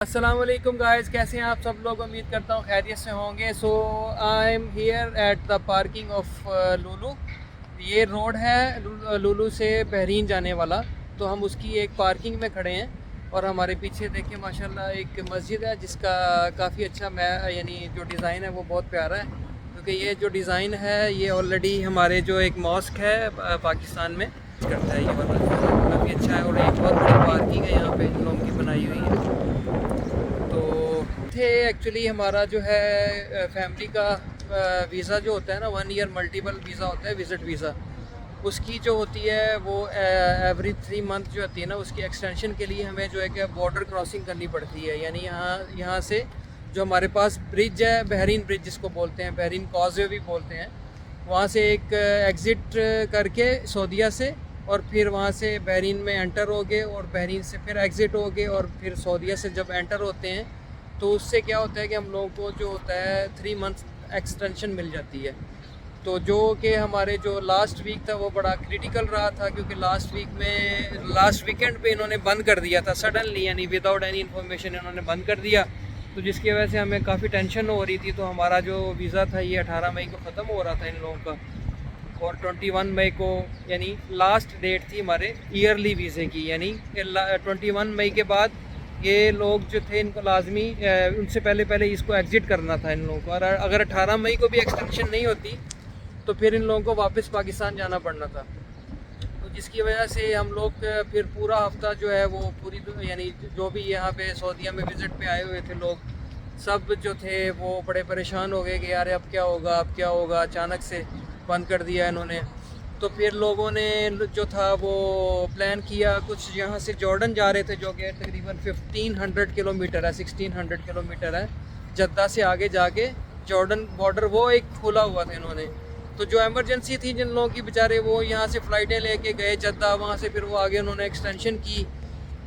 अस्सलाम वालेकुम गाइस, कैसे हैं आप सब लोग। उम्मीद करता हूँ खैरियत से होंगे। So I'm here at the parking of Lulu. ये रोड है लुलु से बहरीन जाने वाला। तो हम उसकी एक पार्किंग में खड़े हैं और हमारे पीछे देखिए माशाल्लाह एक मस्जिद है जिसका काफ़ी अच्छा मैं यानी जो डिज़ाइन है वो बहुत प्यारा है, क्योंकि ये जो डिज़ाइन है ये ऑलरेडी हमारे जो एक मॉस्क है पाकिस्तान में करता है। ये वाला काफ़ी अच्छा है और एक बहुत बड़ी पार्किंग है यहाँ पे इन लोगों की बनाई हुई है। तो थे एक्चुअली हमारा जो है फैमिली का वीज़ा जो होता है ना 1 ईयर मल्टीपल वीज़ा होता है, विज़िट वीज़ा। उसकी जो होती है वो एवरी 3 मंथ जो होती है ना, उसकी एक्सटेंशन के लिए हमें जो है कि बॉर्डर क्रॉसिंग करनी पड़ती है। यानी यहाँ से जो हमारे पास ब्रिज है, बहरीन ब्रिज जिसको बोलते हैं, बहरीन कॉजवे भी बोलते हैं, वहाँ से एक एग्ज़िट करके सऊदीया से, और फिर वहाँ से बहरीन में एंटर हो गए और बहरीन से फिर एग्ज़िट हो गए और फिर सऊदीया से जब एंटर होते हैं तो उससे क्या होता है कि हम लोगों को जो होता है 3 मंथ एक्सटेंशन मिल जाती है। तो जो कि हमारे जो लास्ट वीक था वो बड़ा क्रिटिकल रहा था, क्योंकि लास्ट वीकेंड पे इन्होंने बंद कर दिया था सडनली, यानी विदाउट एनी इन्फॉर्मेशन इन्होंने बंद कर दिया। तो जिसकी वजह से हमें काफ़ी टेंशन हो रही थी। तो हमारा जो वीज़ा था ये 18 मई को ख़त्म हो रहा था इन लोगों का, और 21 मई को यानी लास्ट डेट थी हमारे ईयरली वीज़े की। यानी 21 मई के बाद ये लोग जो थे इनको लाजमी उनसे पहले इसको एग्ज़िट करना था इन लोगों को। और अगर 18 मई को भी एक्सटेंशन नहीं होती तो फिर इन लोगों को वापस पाकिस्तान जाना पड़ना था। तो जिसकी वजह से हम लोग फिर पूरा हफ्ता जो है वो यानी जो भी यहाँ पे सऊदीया में विज़िट पे आए हुए थे लोग, सब जो थे वो बड़े परेशान हो गए कि यार अब क्या होगा, अब क्या होगा। अचानक से बंद कर दिया इन्होंने। तो फिर लोगों ने जो था वो प्लान किया, कुछ यहाँ से जॉर्डन जा रहे थे जो कि तकरीबन 1500 किलोमीटर है, 1600 किलोमीटर है जद्दा से आगे जाके जॉर्डन बॉर्डर वो एक खोला हुआ था इन्होंने। तो जो एमरजेंसी थी जिन लोगों की बेचारे वो यहाँ से फ़्लाइटें लेके गए जद्दा, वहाँ से फिर वो आगे उन्होंने एक्सटेंशन की।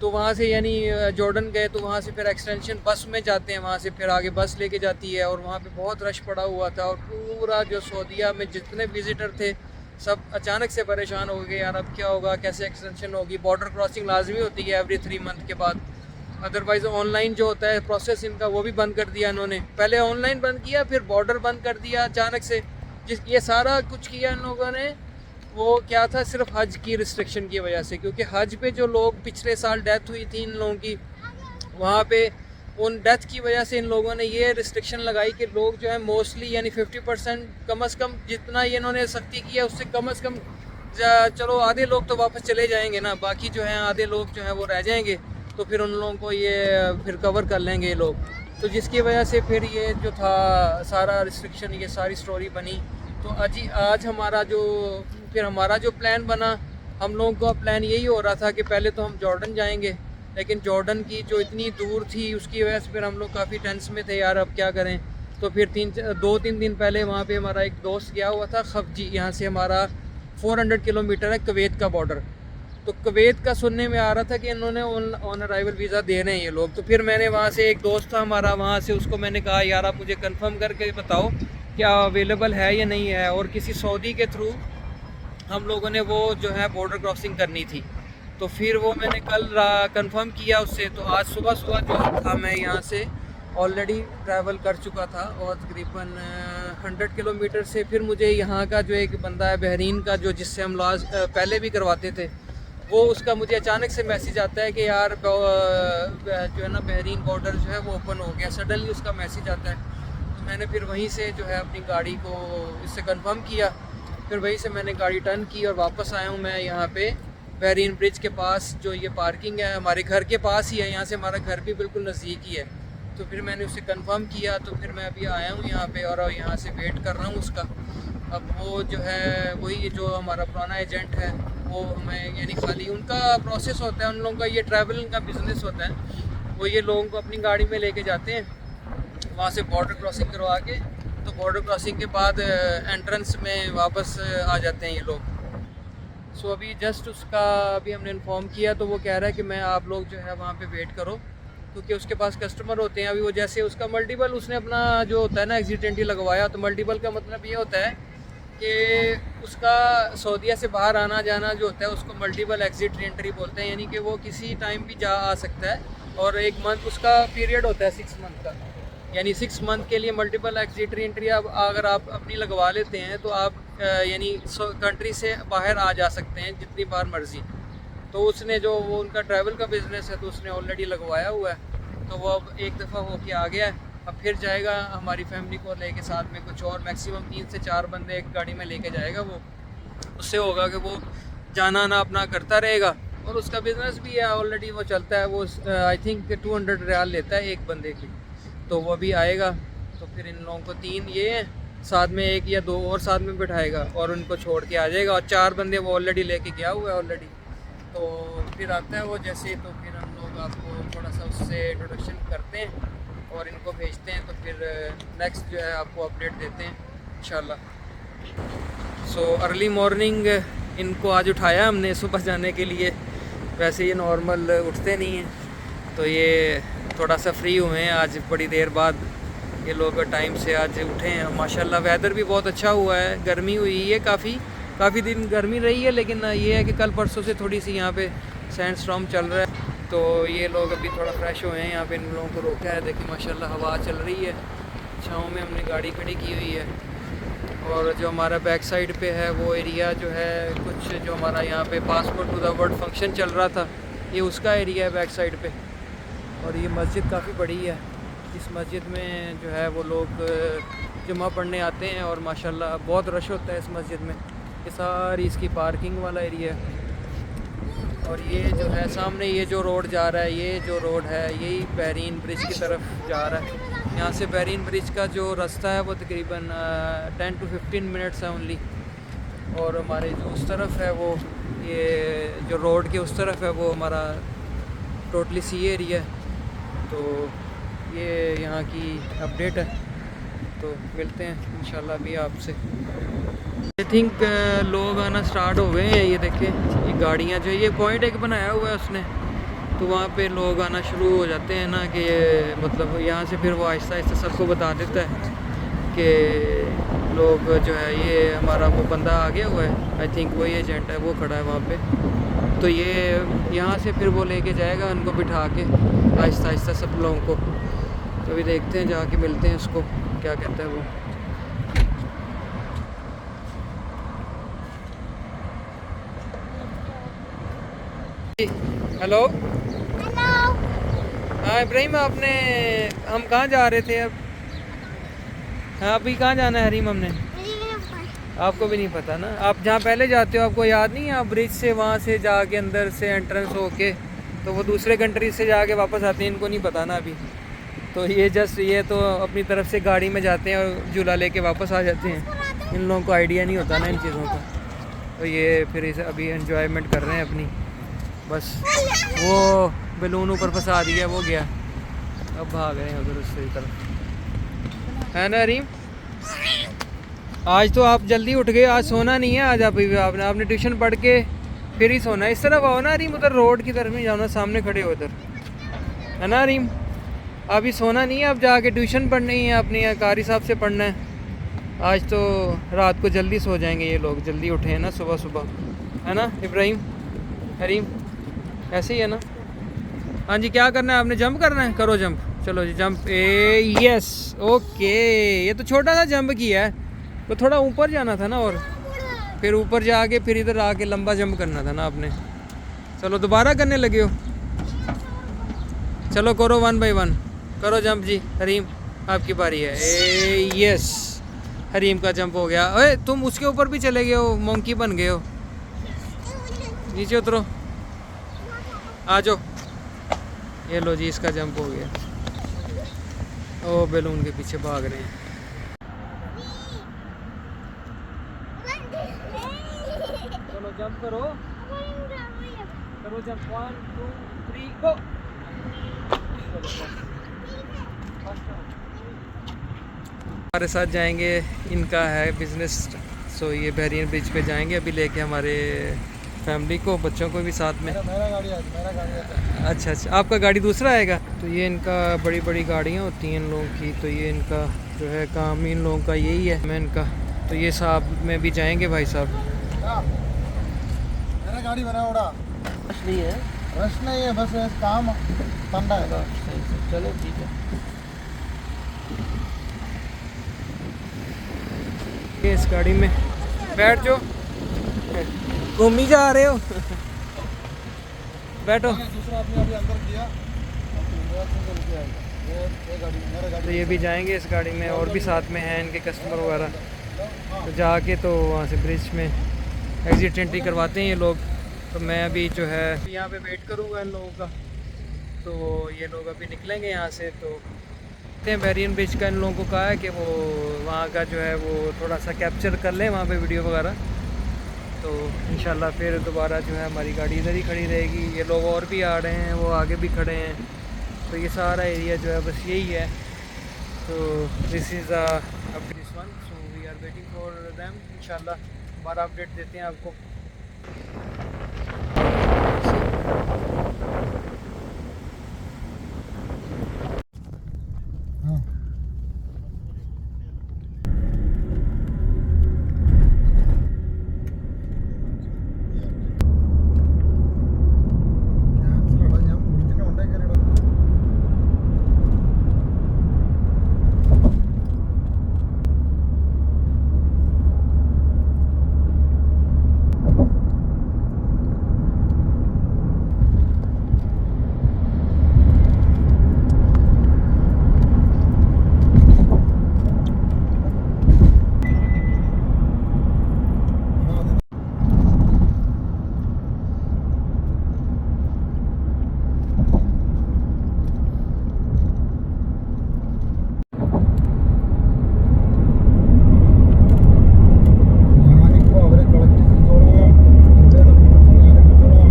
तो वहाँ से यानी जॉर्डन गए तो वहाँ से फिर एक्सटेंशन बस में जाते हैं, वहाँ से फिर आगे बस लेके जाती है, और वहाँ पे बहुत रश पड़ा हुआ था। और पूरा जो सऊदीया में जितने विज़िटर थे सब अचानक से परेशान हो गए, यार अब क्या होगा, कैसे एक्सटेंशन होगी। बॉर्डर क्रॉसिंग लाजमी होती है एवरी 3 मंथ के बाद, अदरवाइज़ ऑनलाइन जो होता है प्रोसेस इनका वो भी बंद कर दिया इन्होंने। पहले ऑनलाइन बंद किया, फिर बॉर्डर बंद कर दिया अचानक से। ये सारा कुछ किया इन लोगों ने, वो क्या था, सिर्फ हज की रिस्ट्रिक्शन की वजह से। क्योंकि हज पे जो लोग पिछले साल डेथ हुई थी इन लोगों की, वहाँ पे उन डेथ की वजह से इन लोगों ने ये रिस्ट्रिक्शन लगाई कि लोग जो है मोस्टली यानी 50% कम अज़ कम, जितना ये इन्होंने सख्ती की है उससे कम अज़ कम चलो आधे लोग तो वापस चले जाएंगे ना, बाकी जो है आधे लोग जो है वो रह जाएंगे। तो फिर उन लोगों को ये फिर कवर कर लेंगे ये लोग। तो जिसकी वजह से फिर ये जो था सारा रिस्ट्रिक्शन, ये सारी स्टोरी बनी। तो आज हमारा जो प्लान बना, हम लोगों का प्लान यही हो रहा था कि पहले तो हम जॉर्डन जाएंगे, लेकिन जॉर्डन की जो इतनी दूर थी उसकी वजह से फिर हम लोग काफ़ी टेंस में थे, यार अब क्या करें। तो फिर 2-3 दिन पहले वहाँ पे हमारा एक दोस्त गया हुआ था खफजी, यहाँ से हमारा 400 किलोमीटर है कुवैत का बॉर्डर। तो कुवैत का सुनने में आ रहा था कि इन्होंने ऑन अराइवल वीज़ा दे रहे हैं ये लोग। तो फिर मैंने वहाँ से, एक दोस्त था हमारा वहाँ से, उसको मैंने कहा यार आप मुझे कंफर्म करके बताओ क्या अवेलेबल है या नहीं है। और किसी सऊदी के थ्रू हम लोगों ने वो जो है बॉर्डर क्रॉसिंग करनी थी। तो फिर वो मैंने कल कंफर्म किया उससे। तो आज सुबह सुबह जो था मैं यहाँ से ऑलरेडी ट्रैवल कर चुका था, और तकरीबन 100 किलोमीटर से फिर मुझे यहाँ का जो एक बंदा है बहरीन का, जो जिससे हम पहले भी करवाते थे, वो उसका मुझे अचानक से मैसेज आता है कि यार जो है ना बहरीन बॉर्डर जो है वो ओपन हो गया। सडनली उसका मैसेज आता है। तो मैंने फिर वहीं से जो है अपनी गाड़ी को इससे कंफर्म किया, फिर वहीं से मैंने गाड़ी टर्न की और वापस आया हूँ मैं यहाँ पे बहरीन ब्रिज के पास। जो ये पार्किंग है हमारे घर के पास ही है, यहाँ से हमारा घर भी बिल्कुल नज़दीक ही है। तो फिर मैंने उससे कंफर्म किया, तो फिर मैं अभी आया हूँ यहाँ पे और यहाँ से वेट कर रहा हूँ उसका। अब वो जो है वही जो हमारा पुराना एजेंट है वो हमें, यानी खाली उनका प्रोसेस होता है, उन लोगों का ये ट्रैवलिंग का बिज़नेस होता है। वो ये लोगों को अपनी गाड़ी में लेके जाते हैं, वहाँ से बॉर्डर क्रॉसिंग करवा के, तो बॉर्डर क्रॉसिंग के बाद एंट्रेंस में वापस आ जाते हैं ये लोग। सो अभी जस्ट उसका अभी हमने इन्फॉर्म किया, तो वो कह रहा है कि मैं आप लोग जो है वहाँ पे वेट करो, क्योंकि उसके पास कस्टमर होते हैं। अभी वो जैसे उसका मल्टीपल उसने अपना जो होता है ना एग्जिट एंट्री लगवाया, तो मल्टीपल का मतलब ये होता है कि उसका सऊदीया से बाहर आना जाना जो होता है उसको मल्टीपल एग्जिट एंट्री बोलते हैं। यानी कि वो किसी टाइम भी जा आ सकता है, और 1 मंथ उसका पीरियड होता है 6 मंथ का, यानी 6 मंथ के लिए मल्टीपल एग्जिट री एंट्री आप अगर आप अपनी लगवा लेते हैं तो आप यानी कंट्री से बाहर आ जा सकते हैं जितनी बार मर्ज़ी। तो उसने जो वो उनका ट्रैवल का बिज़नेस है तो उसने ऑलरेडी लगवाया हुआ है, तो वो अब एक दफ़ा होके आ गया है। अब फिर जाएगा हमारी फैमिली को लेके, साथ में कुछ और मैक्सिमम 3 से 4 बंदे एक गाड़ी में लेके जाएगा वो। उससे होगा कि वो जाना आना अपना करता रहेगा और उसका बिज़नेस भी है ऑलरेडी, वो चलता है। वो आई थिंक 200 रियाल लेता है एक बंदे की, तो वो भी आएगा। तो फिर इन लोगों को 3 ये हैं, साथ में 1 या 2 और साथ में बिठाएगा और उनको छोड़ के आ जाएगा। और 4 बंदे वो ऑलरेडी लेके गया हुआ है ऑलरेडी। तो फिर आता है वो जैसे, तो फिर हम लोग आपको थोड़ा सा उससे इंट्रोडक्शन करते हैं और इनको भेजते हैं। तो फिर नेक्स्ट जो है आपको अपडेट देते हैं इंशाल्लाह। सो अर्ली मॉर्निंग इनको आज उठाया हमने सुबह जाने के लिए। वैसे ये नॉर्मल उठते नहीं हैं, तो ये थोड़ा सा फ्री हुए हैं आज बड़ी देर बाद। ये लोग टाइम से आज उठे हैं माशाल्लाह। वेदर भी बहुत अच्छा हुआ है, गर्मी हुई है काफ़ी दिन गर्मी रही है, लेकिन ये है कि कल परसों से थोड़ी सी यहाँ पे सैंड स्टॉर्म चल रहा है। तो ये लोग अभी थोड़ा फ्रेश हुए हैं। यहाँ पे इन लोगों को रोका है, देखिए माशाल्लाह हवा चल रही है, छाँव में हमने गाड़ी खड़ी की हुई है। और जो हमारा बैक साइड पे है वो एरिया जो है, कुछ जो हमारा यहाँ पे passport to the world function चल रहा था, ये उसका एरिया है बैक साइड पे। और ये मस्जिद काफ़ी बड़ी है। इस मस्जिद में जो है वो लोग जुमा पढ़ने आते हैं और माशाल्लाह बहुत रश होता है इस मस्जिद में। ये सारी इसकी पार्किंग वाला एरिया है। और ये जो है सामने ये जो रोड जा रहा है, ये जो रोड है यही बहरीन ब्रिज की तरफ जा रहा है। यहाँ से बहरीन ब्रिज का जो रास्ता है वो तकरीबन 10 to 15 मिनट्स है ओनली। और हमारे जो उस तरफ है वो, ये जो रोड के उस तरफ है वो हमारा टोटली सी एरिया है। तो ये यहाँ की अपडेट है, तो मिलते हैं इंशाल्लाह अभी आपसे। आई थिंक लोग आना स्टार्ट हो गए हैं। ये देखें, ये गाड़ियाँ जो, ये पॉइंट एक बनाया हुआ है उसने, तो वहाँ पे लोग आना शुरू हो जाते हैं ना, कि मतलब यहाँ से फिर वो आहिस्ता आहिस्ता सबको बता देता है कि लोग जो है, ये हमारा वो बंदा आ गया हुआ है, आई थिंक वही एजेंट है, वो खड़ा है वहाँ पे। तो ये यहाँ से फिर वो लेके जाएगा उनको बिठा के आहिस्ता आहिस्ता सब लोगों को। तो अभी देखते हैं, जाके मिलते हैं उसको क्या कहता है वो। Hello hello. हाँ इब्राहिम, आपने, हम कहाँ जा रहे थे अब? हाँ अभी कहाँ जाना है हरीम? हमने, आपको भी नहीं पता ना? आप जहाँ पहले जाते हो आपको याद नहीं है? आप ब्रिज से वहाँ से जाके अंदर से एंट्रेंस होके तो वो दूसरे कंट्री से जाके वापस आते हैं, इनको नहीं पता ना अभी। तो ये जस्ट ये तो अपनी तरफ से गाड़ी में जाते हैं और झूला लेके वापस आ जाते हैं। इन लोगों को आइडिया नहीं होता ना इन चीज़ों का। तो ये फिर इसे अभी एंजॉयमेंट कर रहे हैं अपनी, बस वो बैलून ऊपर फंसा दिया, वो गया, अब भाग रहे हैं उधर उससे तरफ, है ना हरीम? आज तो आप जल्दी उठ गए, आज सोना नहीं है आज। आपने ट्यूशन पढ़ के फिर ही सोना है। इस तरफ आओ ना हरीम, उधर रोड की तरफ नहीं जाना, सामने खड़े हो उधर, है ना हरीम? अभी सोना नहीं है, अब जाके ट्यूशन पढ़नी है अपनी, कारी साहब से पढ़ना है। आज तो रात को जल्दी सो जाएंगे ये लोग, जल्दी उठे हैं ना सुबह सुबह, है ना इब्राहिम? हरीम ऐसे ही है ना? हाँ जी, क्या करना है आपने? जंप करना है, करो जंप, चलो जी जंप। Yes okay. ये तो छोटा सा जंप किया है, तो थोड़ा ऊपर जाना था ना, और फिर ऊपर जाके फिर इधर आके लंबा जंप करना था ना आपने। चलो दोबारा करने लगे हो, चलो करो 1 by 1, करो जंप जी। हरीम आपकी बारी है। यस, हरीम का जंप हो गया। ओए तुम उसके ऊपर भी चले गए हो, मोंकी बन गए हो। नीचे उतरो, आ जाओ। ये लो जी, इसका जंप हो गया। ओ बैलून के पीछे भाग रहे हैं। चलो जंप करो, करो जंप। 1 2 3 गो। हमारे साथ जाएंगे, इनका है बिजनेस। सो ये बहरीन ब्रिज पे जाएंगे अभी लेके हमारे फैमिली को, बच्चों को भी साथ में। मेरा गाड़ी है। अच्छा, आपका गाड़ी दूसरा आएगा? तो ये इनका बड़ी बड़ी गाड़ियाँ होती हैं इन लोगों की, तो ये इनका जो है काम इन लोगों का यही है। मैं इनका, तो ये साहब में भी जाएंगे भाई साहब। मेरा गाड़ी बना उड़ा असली है। रश नहीं है, बस काम ठंडा है। सही से चलो ठीक है। ये इस गाड़ी में बैठ जाओ, घूम ही जा रहे हो बैठो। दूसरा आदमी अभी अंदर किया, ये गाड़ी मेरा गाड़ी। तो ये भी जाएंगे इस गाड़ी में, और भी साथ में हैं इनके कस्टमर वगैरह। तो जाके तो वहाँ से ब्रिज में एग्जिट एंट्री करवाते हैं ये लोग। तो मैं अभी जो है यहाँ पे वेट करूँगा इन लोगों का। तो ये लोग अभी निकलेंगे यहाँ से। तो बहरीन ब्रिज का इन लोगों को कहा है कि वो वहाँ का जो है वो थोड़ा सा कैप्चर कर लें वहाँ पे वीडियो वगैरह। तो इंशाल्लाह फिर दोबारा जो है हमारी गाड़ी इधर ही खड़ी रहेगी। ये लोग और भी आ रहे हैं, वो आगे भी खड़े हैं। तो ये सारा एरिया जो है बस यही है। तो this is this one, so we are waiting for them. इंशाल्लाह दोबारा अपडेट देते हैं आपको। हाँ। ഞാൻ വീട്ടിൻ്റെ കൊണ്ടേ കയറിയിടാം. ഞാനിപ്പോൾ അവരെ കളക്ട് ചെയ്തോളാം. എവിടെയാണ് ഞാൻ എടുത്തോളാം.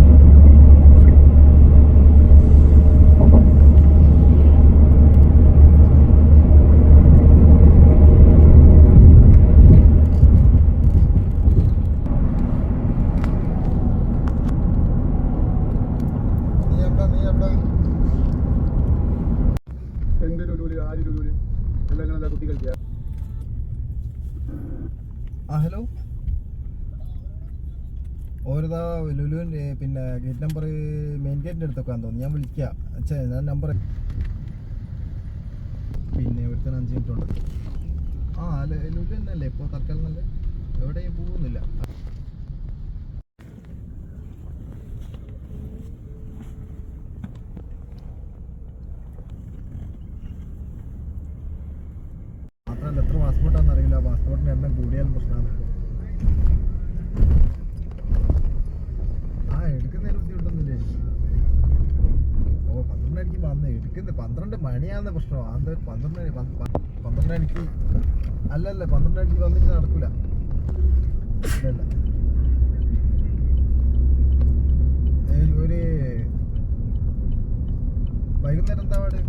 നീ എവിടെ എന്ത് ലുലൂല് ആര് ലുലൂല് എല്ലാം ഇങ്ങനെ കുത്തി കളിക്കുക. ആ ഹലോ, ഓരതാ ലുലുവിൻ്റെ പിന്നെ ഗേറ്റ് നമ്പർ മെയിൻ ഗേറ്റിൻ്റെ അടുത്തൊക്കെ തോന്നുന്നു. ഞാൻ വിളിക്കാം. അച്ഛാ ഞാൻ നമ്പർ പിന്നെ ഒരുത്തൻ 5 മിനിറ്റ് ഉണ്ട്. ആ അല്ല ലുലു തന്നെയല്ലേ ഇപ്പോൾ തൽക്കാലം നല്ല എവിടെയും പോകുന്നില്ല. മാത്രമല്ല എത്ര പാസ്പോർട്ടാണെന്ന് അറിയില്ല. പാസ്പോർട്ടിൻ്റെ എണ്ണം കൂടിയാലും പ്രശ്നമാണ്. ആ എടുക്കുന്നതിന് ബുദ്ധിമുട്ടൊന്നുമില്ല എനിക്ക്. ഓ 12 മണിക്ക് വന്ന് എടുക്കുന്നത് 12 മണിയാകുന്ന പ്രശ്നമാണ്. അത് 12 മണിക്ക് അല്ലല്ല 12 മണിക്ക് വന്നിട്ട് നടക്കൂല. ഇല്ലല്ല ഒരു വൈകുന്നേരം എന്താ പാട്?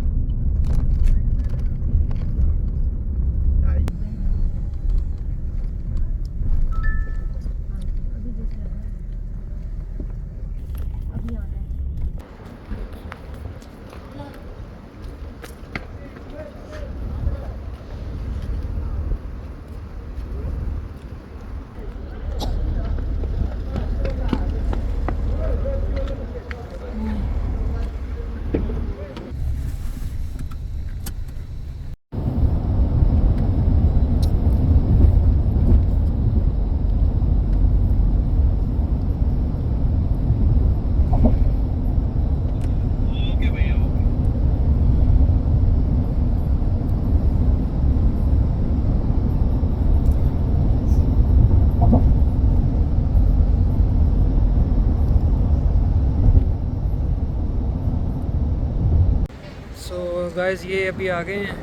गाइस ये अभी आ गए हैं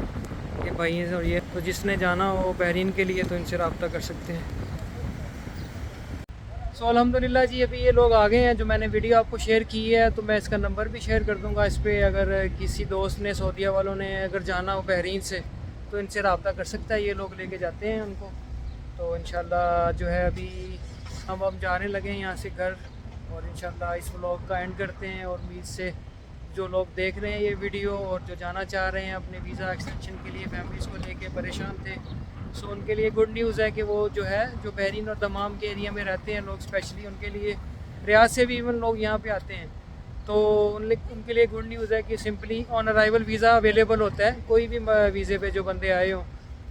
ये भाई हैं। और ये तो जिसने जाना हो बहरीन के लिए तो इनसे रब्ता कर सकते हैं। सो अल्हम्दुलिल्लाह जी अभी ये लोग आ गए हैं। जो मैंने वीडियो आपको शेयर की है तो मैं इसका नंबर भी शेयर कर दूंगा इस पर। अगर किसी दोस्त ने सऊदीया वालों ने अगर जाना हो बहरीन से तो इनसे रब्ता कर सकता है। ये लोग लेके जाते हैं उनको। तो इंशाल्लाह जो है अभी हम अब जाने लगे हैं यहाँ से घर। और इंशाल्लाह इस व्लॉग का एंड करते हैं। और उम्मीद से जो लोग देख रहे हैं ये वीडियो और जो जाना चाह रहे हैं अपने वीज़ा एक्सटेंशन के लिए फैमिलीज़ को लेके परेशान थे, सो उनके लिए गुड न्यूज़ है कि वो जो है जो बहरीन और दमाम के एरिया में रहते हैं लोग, स्पेशली उनके लिए रियाद से भी इवन लोग यहाँ पे आते हैं। तो उनके लिए गुड न्यूज़ है कि simply on arrival visa available होता है, कोई भी वीज़े पे जो बंदे आए हों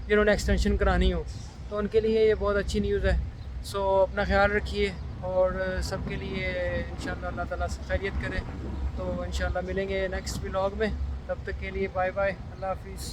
जिन्होंने एक्सटेंशन करानी हो, तो उनके लिए ये बहुत अच्छी न्यूज़ है। सो अपना ख्याल रखिए और सबके लिए इंशाल्लाह अल्लाह ताला खैरियत करे। तो इंशाल्लाह मिलेंगे नेक्स्ट व्लॉग में, तब तक के लिए बाय बाय, अल्लाह हाफिज़।